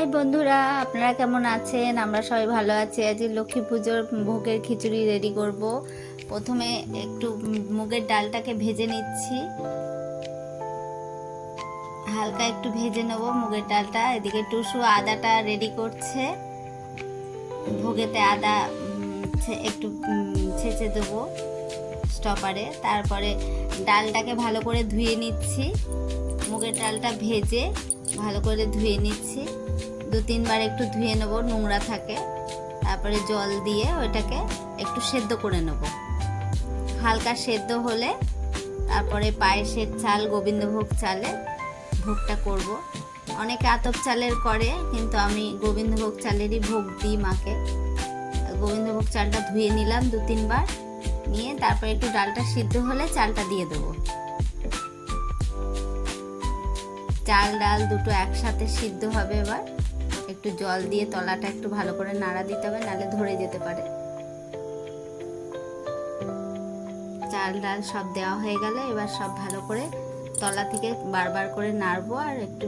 High বন্ধুরা, আপনারা কেমন আছেন? আমরা সবাই ভালো আছি। আজ লক্ষ্মী পুজোর ভোগের খিচুড়ি রেডি করব। প্রথমে একটু মুগের ডালটাকে ভেজে নিচ্ছি, হালকা একটু ভেজে নেব মুগের ডালটা। এদিকে টুসু আদাটা রেডি করছে, ভোগেতে আদা একটু ছেঁচে দেবো স্টপারে। তারপরে ডালটাকে ভালো করে ধুয়ে নিচ্ছি, মুগের ডালটা ভেজে ভালো করে ধুয়ে নিচ্ছি, 2-3 বার একটু ধুয়ে নেবো, নোংরা থাকে। তারপরে জল দিয়ে ওইটাকে একটু সেদ্ধ করে নেব। হালকা সেদ্ধ হলে তারপরে পায়েসের চাল, গোবিন্দভোগ চালে ভোগটা করব। অনেকে আতপ চালের করে, কিন্তু আমি গোবিন্দভোগ চালেরই ভোগ দিই মাকে। গোবিন্দভোগ চালটা ধুয়ে নিলাম 2-3 বার, নিয়ে তারপরে একটু ডালটা সিদ্ধ হলে চালটা দিয়ে দেবো। চাল ডাল দুটো একসাথে সিদ্ধ হবে। এবার একটু জল দিয়ে তলাটা একটু ভালো করে নাড়া দিতে হবে, নাহলে ধরে যেতে পারে। চাল ডাল সব দেওয়া হয়ে গেলে এবার সব ভালো করে তলা থেকে বারবার করে নাড়বো। আর একটু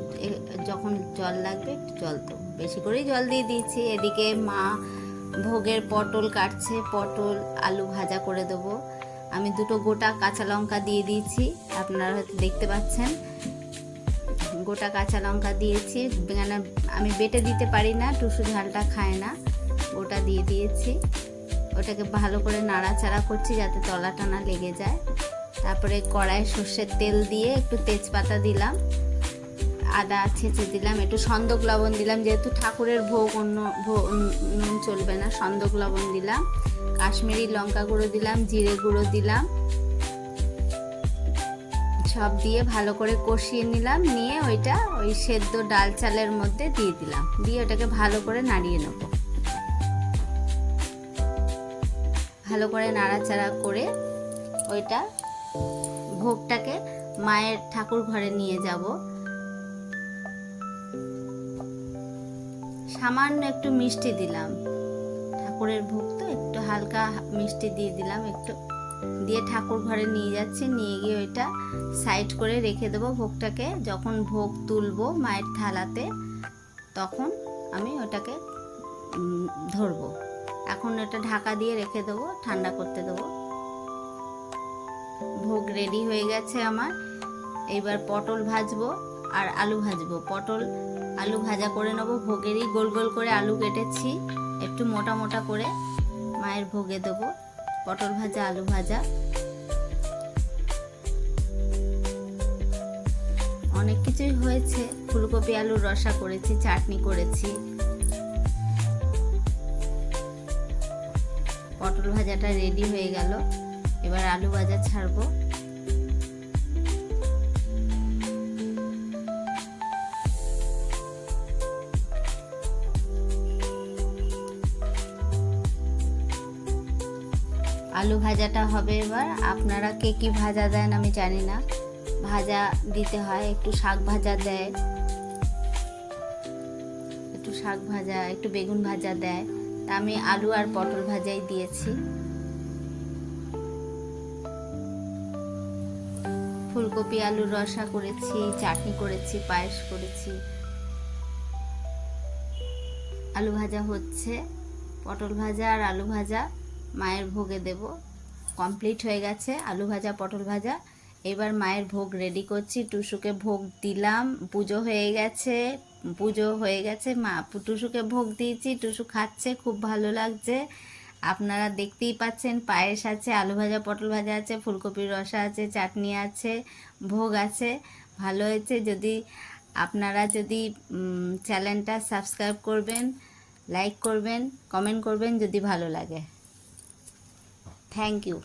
যখন জল লাগবে একটু জল দেবো, বেশি করেই জল দিয়ে দিয়েছি। এদিকে মা ভোগের পটল কাটছে, পটল আলু ভাজা করে দেবো। আমি 2টো গোটা কাঁচা লঙ্কা দিয়ে দিয়েছি, আপনারা হয়তো দেখতে পাচ্ছেন। গোটা কাঁচা লঙ্কা দিয়েছি, আমি বেটে দিতে পারি না, টুসু ঝালটা খায় না, গোটা দিয়ে দিয়েছি। ওটাকে ভালো করে নাড়াচাড়া করছি যাতে তলাটা না লেগে যায়। তারপরে কড়াইয়ে সর্ষের তেল দিয়ে একটু তেজপাতা দিলাম, আদা ছেঁচে দিলাম, একটু সন্দক লবণ দিলাম, যেহেতু ঠাকুরের ভোগ, অন্য নুন চলবে না। সন্দক লবণ দিলাম, কাশ্মীরি লঙ্কা গুঁড়ো দিলাম, জিরে গুঁড়ো দিলাম, সব দিয়ে ভালো করে কষিয়ে নিলাম। নিয়ে ওই সেদ্ধ ডাল চালের মধ্যে দিয়ে দিলাম, দিয়ে ওটাকে ভালো করে নাড়িয়ে নেব। ভালো করে নাড়াচাড়া করে ওইটা ভোগটাকে মায়ের ঠাকুর ঘরে নিয়ে যাব। সামান্য একটু মিষ্টি দিলাম, ঠাকুরের ভোগ তো একটু হালকা মিষ্টি দিয়ে দিলাম একটু, দিয়ে ঠাকুর ঘরে নিয়ে যাচ্ছি। নিয়ে গিয়ে ওইটা সাইড করে রেখে দেবো ভোগটাকে। যখন ভোগ তুলবো মায়ের থালাতে, তখন আমি ওটাকে ধরবো। এখন এটা ঢাকা দিয়ে রেখে দেবো, ঠান্ডা করতে দেবো। ভোগ রেডি হয়ে গেছে আমার। এইবার পটল ভাজবো আর আলু ভাজবো। পটল আলু ভাজা করে নেবো, ভোগেরই গোল গোল করে আলু কেটেছি, একটু মোটা মোটা করে মায়ের ভোগে দেবো। পটল ভাজা, আলু ভাজা, অনেক কিছুই হয়েছে। ফুলকপি আলুর রসা করেছি, চাটনি করেছি। পটল ভাজাটা রেডি হয়ে গেল, এবার আলু ভাজা ছাড়বো। আলু ভাজাটা হবে এবার। আপনারা কে কি ভাজা দেন আমি জানি না, ভাজা দিতে হয়, একটু শাক ভাজা দেয়, একটু শাক ভাজা, একটু বেগুন ভাজা দেয়। তা আমি আলু আর পটল ভাজাই দিয়েছি। ফুলকপি আলুর রসা করেছি, চাটনি করেছি, পায়েস করেছি। আলু ভাজা হচ্ছে, পটল ভাজা আর আলু ভাজা মায়ের ভোগে দেব। কমপ্লিট হয়ে গেছে আলু ভাজা, পটল ভাজা। এবার মায়ের ভোগ রেডি করছি। টুসুকে ভোগ দিলাম, পুজো হয়ে গেছে, মা টুসুকে ভোগ দিয়েছি, টুসু খাচ্ছে, খুব ভালো লাগছে। আপনারা দেখতেই পাচ্ছেন, পায়েস আছে, আলু ভাজা, পটল ভাজা আছে, ফুলকপির রসা আছে, চাটনি আছে, ভোগ আছে। ভালো হয়েছে। আপনারা যদি চ্যানেলটা সাবস্ক্রাইব করবেন, লাইক করবেন, কমেন্ট করবেন যদি ভালো লাগে। Thank you.